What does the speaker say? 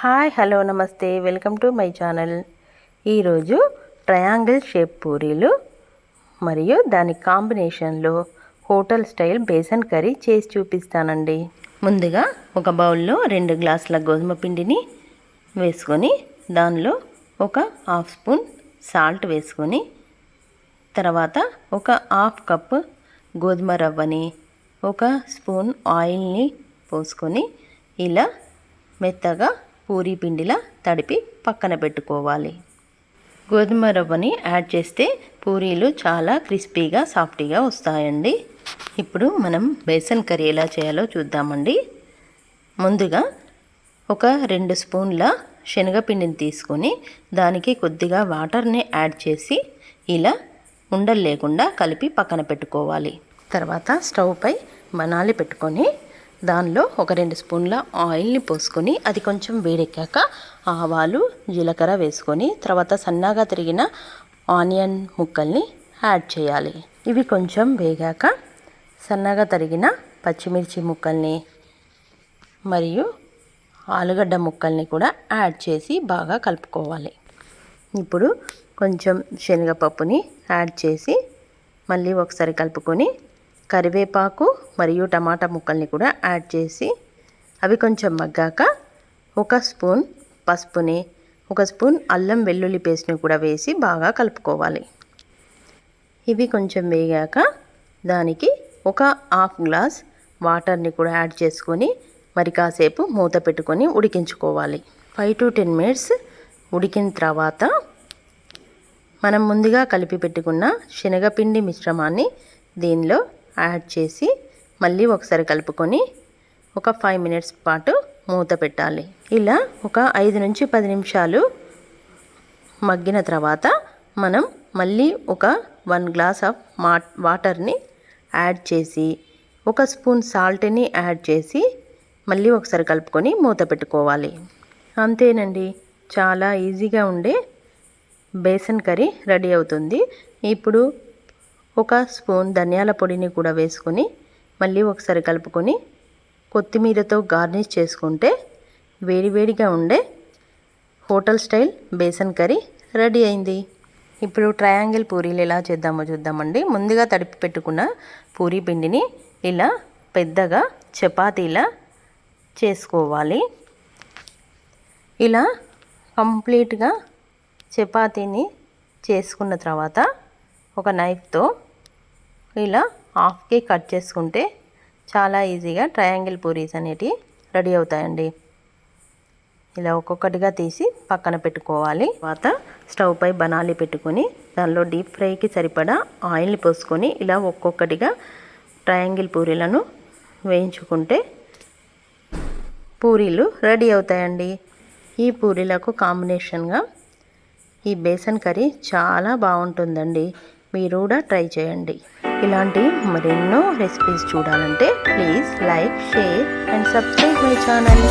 Hi hello నమస్తే welcome to my channel. ఈరోజు triangle shape పూరీలు మరియు దాని కాంబినేషన్లో హోటల్ స్టైల్ బేసన్ కర్రీ చేసి చూపిస్తానండి. ముందుగా ఒక బౌల్లో 2 గ్లాసుల గోధుమ పిండిని వేసుకొని దానిలో ఒక హాఫ్ స్పూన్ సాల్ట్ వేసుకొని తర్వాత ఒక హాఫ్ కప్ గోధుమ రవ్వని ఒక స్పూన్ ఆయిల్ని పోసుకొని ఇలా మెత్తగా పూరీ పిండిలా తడిపి పక్కన పెట్టుకోవాలి. గోధుమ రవ్వని యాడ్ చేస్తే పూరీలు చాలా క్రిస్పీగా సాఫ్టీగా వస్తాయండి. ఇప్పుడు మనం బేసన్ కర్రీ ఎలా చేయాలో చూద్దామండి. ముందుగా ఒక 2 స్పూన్ల శనగపిండిని తీసుకొని దానికి కొద్దిగా వాటర్ని యాడ్ చేసి ఇలా ఉండలు లేకుండా కలిపి పక్కన పెట్టుకోవాలి. తర్వాత స్టవ్ పై బనాలి పెట్టుకొని దానిలో ఒక 2 స్పూన్ల ఆయిల్ని పోసుకొని అది కొంచెం వేడెక్కాక ఆవాలు జీలకర్ర వేసుకొని తర్వాత సన్నగా తరిగిన ఆనియన్ ముక్కల్ని యాడ్ చేయాలి. ఇవి కొంచెం వేగాక సన్నగా తరిగిన పచ్చిమిర్చి ముక్కల్ని మరియు ఆలుగడ్డ ముక్కల్ని కూడా యాడ్ చేసి బాగా కలుపుకోవాలి. ఇప్పుడు కొంచెం శనగపప్పుని యాడ్ చేసి మళ్ళీ ఒకసారి కలుపుకొని కరివేపాకు మరియు టమాటా ముక్కల్ని కూడా యాడ్ చేసి అవి కొంచెం మగ్గాక ఒక స్పూన్ పసుపుని ఒక స్పూన్ అల్లం వెల్లుల్లి పేస్ట్ని కూడా వేసి బాగా కలుపుకోవాలి. ఇవి కొంచెం వేగాక దానికి ఒక హాఫ్ గ్లాస్ వాటర్ని కూడా యాడ్ చేసుకొని మరి కాసేపు మూత పెట్టుకొని ఉడికించుకోవాలి. 5 to 10 మినిట్స్ ఉడికిన తర్వాత మనం ముందుగా కలిపి పెట్టుకున్న శనగపిండి మిశ్రమాన్ని దీనిలో యాడ్ చేసి మళ్ళీ ఒకసారి కలుపుకొని ఒక 5 మినిట్స్ పాటు మూత పెట్టాలి. ఇలా ఒక 5 నుంచి 10 నిమిషాలు మగ్గిన తర్వాత మనం మళ్ళీ ఒక 1 గ్లాస్ ఆఫ్ వాటర్ని యాడ్ చేసి ఒక స్పూన్ సాల్ట్ని యాడ్ చేసి మళ్ళీ ఒకసారి కలుపుకొని మూత పెట్టుకోవాలి. అంతేనండి, చాలా ఈజీగా ఉండే బేసన్ కర్రీ రెడీ అవుతుంది. ఇప్పుడు ఒక స్పూన్ ధనియాల పొడిని కూడా వేసుకొని మళ్ళీ ఒకసారి కలుపుకొని కొత్తిమీరతో గార్నిష్ చేసుకుంటే వేడివేడిగా ఉండే hotel style besan curry ready అయింది. ఇప్పుడు ట్రయాంగిల్ పూరీలు ఎలా చేద్దామో చూద్దామండి. ముందుగా తడిపి పెట్టుకున్న పూరీ పిండిని ఇలా పెద్దగా చపాతీలా చేసుకోవాలి. ఇలా కంప్లీట్గా చపాతీని చేసుకున్న తర్వాత ఒక నైఫ్తో ఇలా హాఫ్కి కట్ చేసుకుంటే చాలా ఈజీగా ట్రయాంగిల్ పూరీస్ అనేటివి రెడీ అవుతాయండి. ఇలా ఒక్కొక్కటిగా తీసి పక్కన పెట్టుకోవాలి. తర్వాత స్టవ్ పై బనాలి పెట్టుకొని దానిలో డీప్ ఫ్రైకి సరిపడా ఆయిల్ని పోసుకొని ఇలా ఒక్కొక్కటిగా ట్రయాంగిల్ పూరీలను వేయించుకుంటే పూరీలు రెడీ అవుతాయండి. ఈ పూరీలకు కాంబినేషన్గా ఈ బేసన్ కర్రీ చాలా బాగుంటుందండి. మీరు కూడా ట్రై చేయండి. ఇలాంటి మరెన్నో రెసిపీస్ చూడాలంటే please like, share and subscribe my channel.